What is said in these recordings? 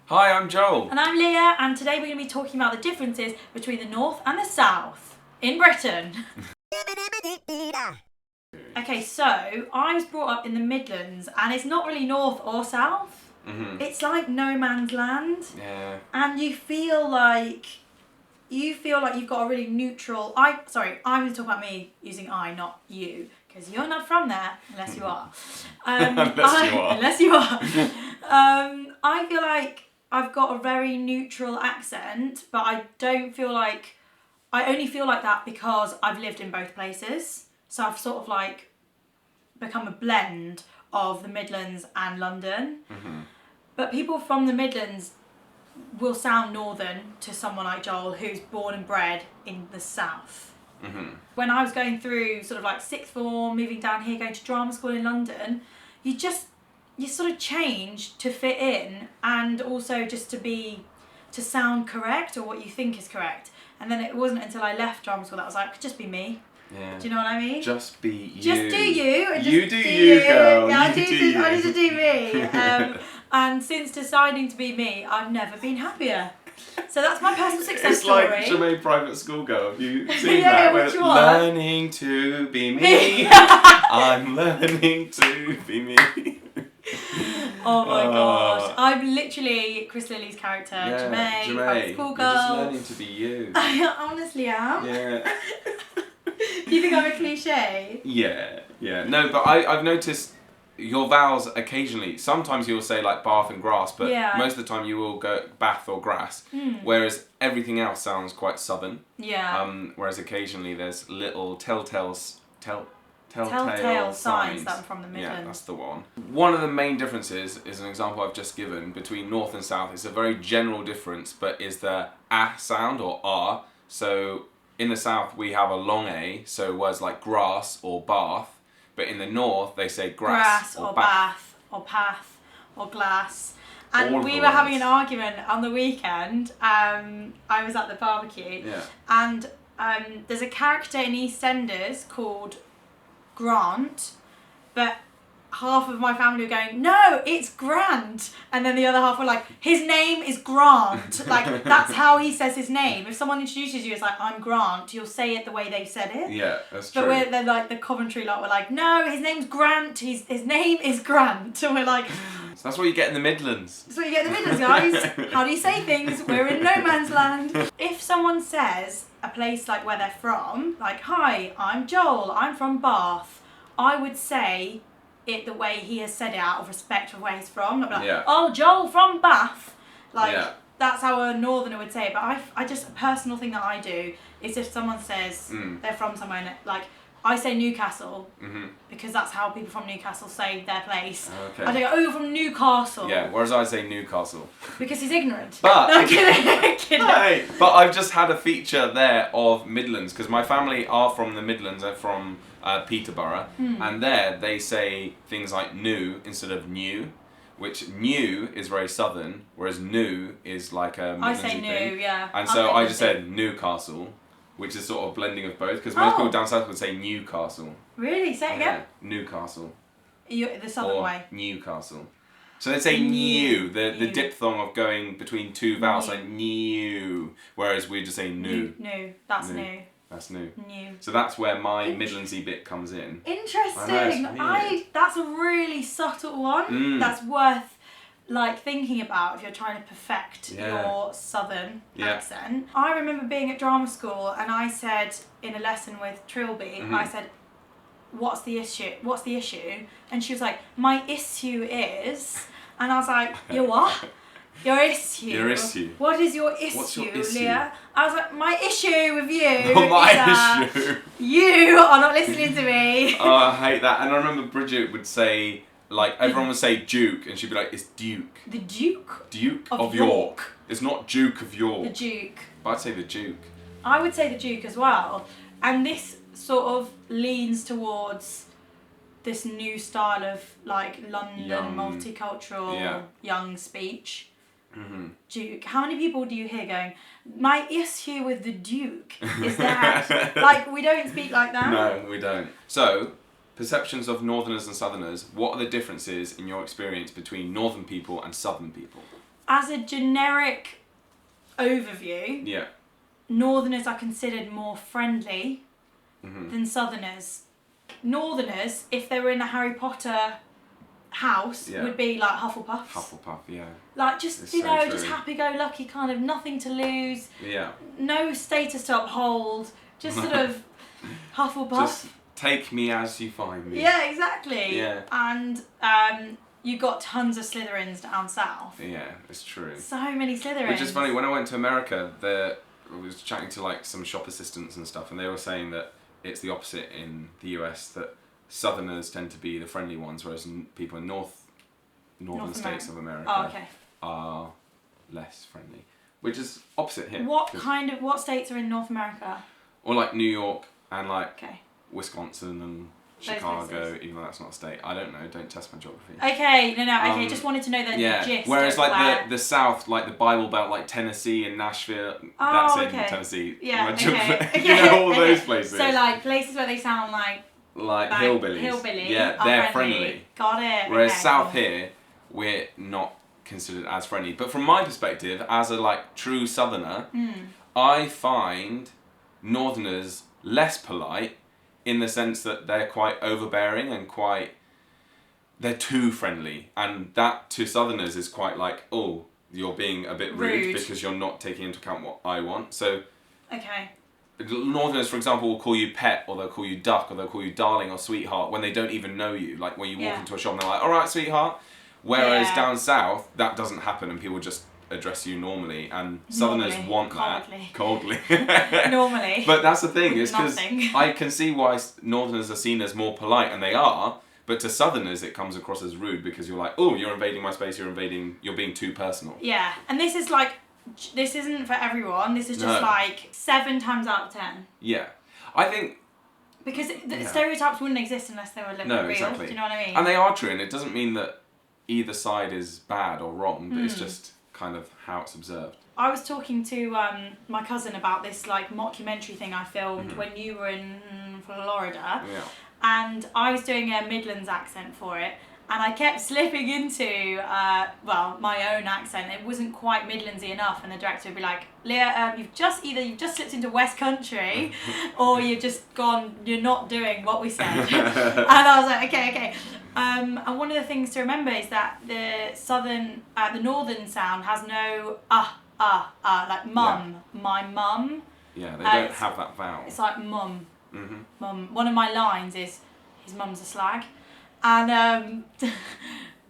Hi, I'm Joel. And I'm Leah, and today we're going to be talking about the differences between the North and the South in Britain. Okay, so I was brought up in the Midlands, and it's not really North or South. Mm-hmm. It's like no man's land. Yeah. And you feel like you've got a really neutral... I'm going to talk about me using I, not you, because you're not from there, unless you are. Unless you are. I feel like I've got a very neutral accent, but I don't feel like... I only feel like that because I've lived in both places. So I've sort of like become a blend of the Midlands and London. Mm-hmm. But people from the Midlands will sound northern to someone like Joel, who's born and bred in the South. Mm-hmm. When I was going through sort of like sixth form, moving down here, going to drama school in London, you sort of change to fit in, and also just to sound correct, or what you think is correct. And then it wasn't until I left drama school that I was like, just be me. Yeah. Do you know what I mean? Just be you. Just do you. And you just do you, girl. Yeah, I need to do me. And since deciding to be me, I've never been happier. So that's my personal success story. It's like Jermaine Private School Girl. Have you seen Yeah, that? which one? Learning to be me. I'm learning to be me. Oh my gosh. I'm literally Chris Lilly's character, Jermaine, Private School Girl. You're just learning to be you. I honestly am. Yeah. Do you think I'm a cliche? Yeah. No, but I've noticed your vowels occasionally. Sometimes you'll say like bath and grass, but most of the time you will go bath or grass. Whereas everything else sounds quite southern. Yeah. Whereas occasionally there's little telltale signs that I'm from the Midlands. Yeah, that's the one. One of the main differences is an example I've just given between north and south. It's a very general difference, but is the ah sound or ah. So in the south we have a long a, so words like grass or bath. But in the north they say grass or bath or path or glass. And we were having an argument on the weekend. I was at the barbecue, and there's a character in EastEnders called Grant, but half of my family were going, no, it's Grant, and then the other half were like, his name is Grant. Like, that's how he says his name. If someone introduces you as like, I'm Grant, you'll say it the way they said it. Yeah, that's true. But they're like, the Coventry lot were like, no, his name's Grant, his name is Grant. And we're like... So that's what you get in the Midlands. That's what you get in the Midlands, guys. How do you say things? We're in no man's land. If someone says a place like where they're from, like, hi, I'm Joel, I'm from Bath, I would say it the way he has said it out of respect for where he's from. Not like, oh, Joel from Bath. Like, that's how a northerner would say it. But I just, a personal thing that I do is if someone says they're from somewhere, like, I say Newcastle, because that's how people from Newcastle say their place. Okay. I don't go, oh, you're from Newcastle. Yeah, whereas I say Newcastle. Because he's ignorant. But, no, I'm kidding. Hey, but I've just had a feature there of Midlands, because my family are from the Midlands, they're from Peterborough, and there they say things like new instead of new, which new is very southern, whereas new is like a Midlandsy I say new, thing. yeah. And so I just said Newcastle, which is sort of blending of both, because most people down south would say Newcastle. Really? Say it again? Newcastle. The southern way. Newcastle. So they'd say new, the diphthong of going between two vowels, like new, whereas we just say new. New. That's new. That's new. New. So that's where my Midlandsy bit comes in. Interesting. That's a really subtle one. That's worth like thinking about if you're trying to perfect your southern accent. I remember being at drama school, and I said in a lesson with Trilby, I said, what's the issue? And she was like, my issue is, and I was like, your what? Your issue. Your issue. What is your issue, What's your issue? Leah? I was like, my issue with you my issue. You are not listening to me. Oh, I hate that. And I remember Bridget would say, like, everyone would say Duke, and she'd be like, it's Duke. The Duke? Duke of York. It's not Duke of York. The Duke. But I'd say the Duke. I would say the Duke as well. And this sort of leans towards this new style of, like, London multicultural young speech. Duke. How many people do you hear going, my issue with the Duke is that, like, we don't speak like that? No, we don't. So, perceptions of northerners and southerners, what are the differences in your experience between northern people and southern people? as a generic overview, Yeah. Northerners are considered more friendly Mm-hmm. than Southerners. Northerners, if they were in a Harry Potter house, Yeah. would be like Hufflepuffs. Hufflepuff, yeah. Like just, It's you so know, true. just happy-go-lucky, kind of nothing to lose, Yeah. no status to uphold, just sort of Hufflepuff. Just take me as you find me. Yeah, exactly. Yeah. And you got tons of Slytherins down south. Yeah, it's true. So many Slytherins. Which is funny, when I went to America, I was chatting to like some shop assistants and stuff, and they were saying that it's the opposite in the US, that Southerners tend to be the friendly ones, whereas people in northern states of America are less friendly, which is opposite here. What states are in North America? Or like New York and like Okay. Wisconsin and Those Chicago, places. even though that's not a state. I don't know, don't test my geography. Okay, okay, just wanted to know the Yeah, gist. whereas of like where... the South, like the Bible Belt, like Tennessee and Nashville, Oh, that's in okay. Tennessee. Yeah, My okay. geography- Okay. You know, all those places. So like places where they sound like hillbillies. Hillbilly are they're friendly. Got it. Whereas okay, South cool. here, we're not considered as friendly. But from my perspective, as a like true Southerner, I find Northerners less polite in the sense that they're quite overbearing and they're too friendly, and that to Southerners is quite like, oh, you're being a bit rude because you're not taking into account what I want. So Okay. Northerners, for example, will call you pet, or they'll call you duck, or they'll call you darling or sweetheart when they don't even know you. Like when you walk into a shop and they're like, all right, sweetheart. Whereas down south, that doesn't happen and people just address you normally, and Southerners want coldly. that. Coldly. Normally. But that's the thing, is because Nothing. I can see why Northerners are seen as more polite, and they are, but to Southerners it comes across as rude because you're like, oh, you're invading my space, you're being too personal. Yeah, and this isn't for everyone, this is just like 7 times out of 10. Yeah. I think... Because the stereotypes wouldn't exist unless they were a little bit real, exactly. do you know what I mean? And they are true, and it doesn't mean that either side is bad or wrong, but it's just kind of how it's observed. I was talking to my cousin about this like mockumentary thing I filmed when you were in Florida, and I was doing a Midlands accent for it, and I kept slipping into my own accent. It wasn't quite Midlandsy enough, and the director would be like, Leah, you've just slipped into West Country, or you're not doing what we said. And I was like, okay. And one of the things to remember is that the northern sound has no like mum, my mum. Yeah, they don't have that vowel. It's like mum, mum. One of my lines is, his mum's a slag, and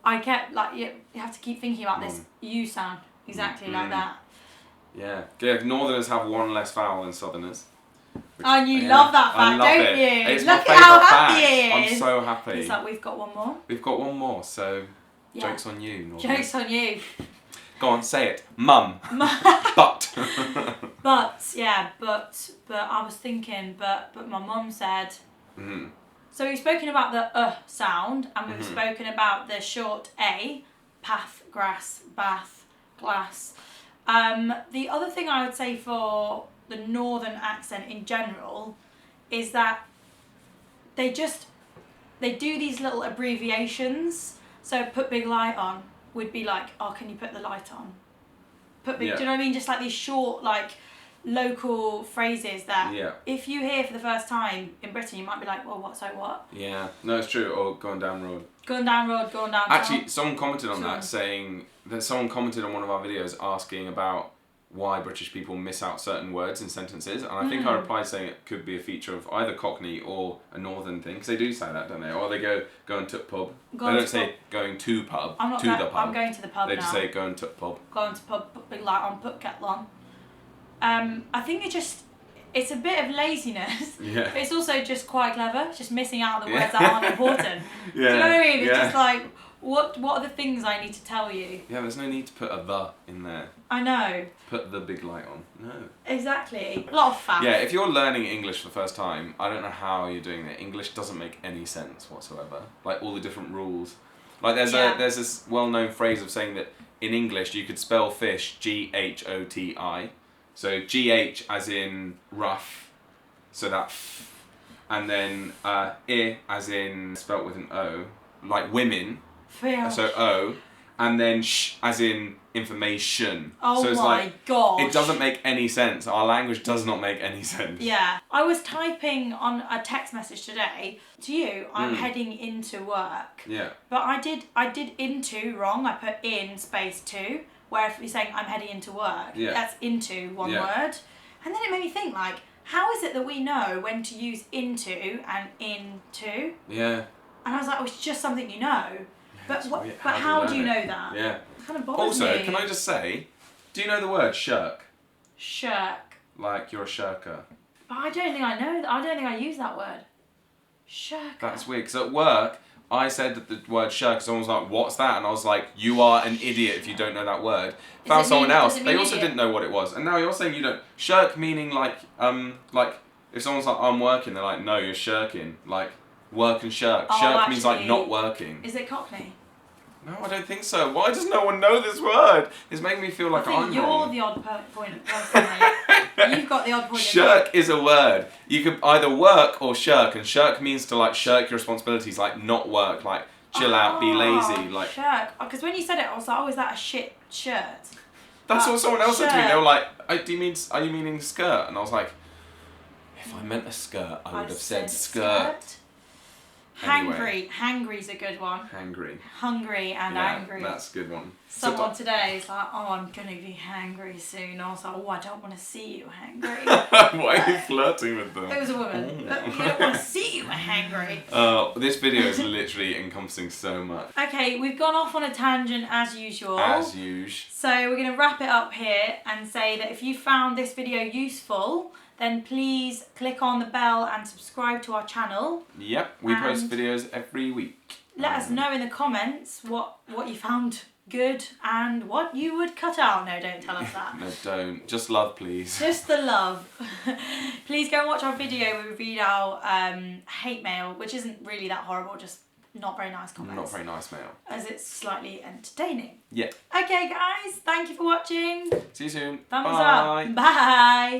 I kept like you have to keep thinking about this U sound exactly like that. Yeah, Northerners have one less vowel than Southerners. And you love that fact, don't you? It's Look my at how favourite happy he fact. is. I'm so happy. It's like, we've got one more. We've got one more, so joke's on you, Northerners. Joke's on you. Go on, say it. Mum. But. But I was thinking, but my mum said. So we've spoken about the sound, and we've spoken about the short A, path, grass, bath, glass. The other thing I would say for the northern accent in general is that they do these little abbreviations. So put big light on would be like, oh, can you put the light on? Put big, do you know what I mean? Just like these short, like, local phrases that if you hear for the first time in Britain, you might be like, well, what? Yeah, no, it's true. Or going down road. Going down town. Actually, someone commented on that, saying that someone commented on one of our videos asking about why British people miss out certain words in sentences, and I think I replied saying it could be a feature of either Cockney or a northern thing, because they do say that, don't they? Or they go and to pub. They don't say going to pub, the pub. I'm going to the pub They now. just say going to pub. Going to pub, put big light on, put kettle on. I think it's a bit of laziness, but it's also just quite clever. It's just missing out on the words that aren't important. Do you know what I mean? It's just like, what are the things I need to tell you? Yeah, there's no need to put a the in there. I know. Put the big light on. No. Exactly. A lot of faff. Yeah, if you're learning English for the first time, I don't know how you're doing it. English doesn't make any sense whatsoever. Like all the different rules. Like there's this well-known phrase of saying that in English you could spell fish G-H-O-T-I. So G-H as in rough, so that and then I as in spelt with an O, like women. Fish. So O, and then sh as in information. Oh so it's my gosh. It doesn't make any sense. Our language does not make any sense. Yeah. I was typing on a text message today to you, I'm heading into work. Yeah. But I did into wrong. I put in space to, where if you're saying I'm heading into work, that's into one word. And then it made me think, like, how is it that we know when to use into and into? Yeah. And I was like, oh, it's just something you know. But But how do you know that? Yeah. It kind of bothers me. Also, can I just say, do you know the word shirk? Shirk. Like you're a shirker. But I don't think I know that. I don't think I use that word. Shirker. That's weird, because at work, I said that the word shirk, someone was like, what's that? And I was like, you are an idiot if you don't know that word. Found someone else, they also didn't know what it was. And now you're saying you don't. Shirk meaning like if someone's like, I'm working, they're like, no, you're shirking. Like, work and shirk. Oh, Shirk means like not working. Is it Cockney? No, I don't think so. Why does no one know this word? It's making me feel like I'm you're wrong. the odd point of person. You've got the odd point. Shirk is a word. You could either work or shirk, and shirk means to like shirk your responsibilities, like not work, like chill out, be lazy, like. Shirk. Because when you said it, I was like, oh, is that a shit shirt? That's what someone else said to me. They were like, are you meaning skirt? And I was like, if I meant a skirt, I would have said skirt. Hangry. Hangry's a good one. Hangry. Hungry and angry. That's a good one. Someone today is like, oh, I'm going to be hangry soon. I was like, oh, I don't want to see you hangry. Why are you flirting with them? It was a woman. You don't want to see you hangry. This video is literally encompassing so much. Okay, we've gone off on a tangent as usual. As usual. So we're going to wrap it up here and say that if you found this video useful, then please click on the bell and subscribe to our channel. Yep, we post videos every week. Let us know in the comments what you found good and what you would cut out. No, don't tell us that. No, don't. Just love, please. Just the love. Please go and watch our video where we read our hate mail, which isn't really that horrible, just not very nice comments. Not very nice mail. As it's slightly entertaining. Yeah. Okay, guys, thank you for watching. See you soon. Thumbs Bye. up. Bye.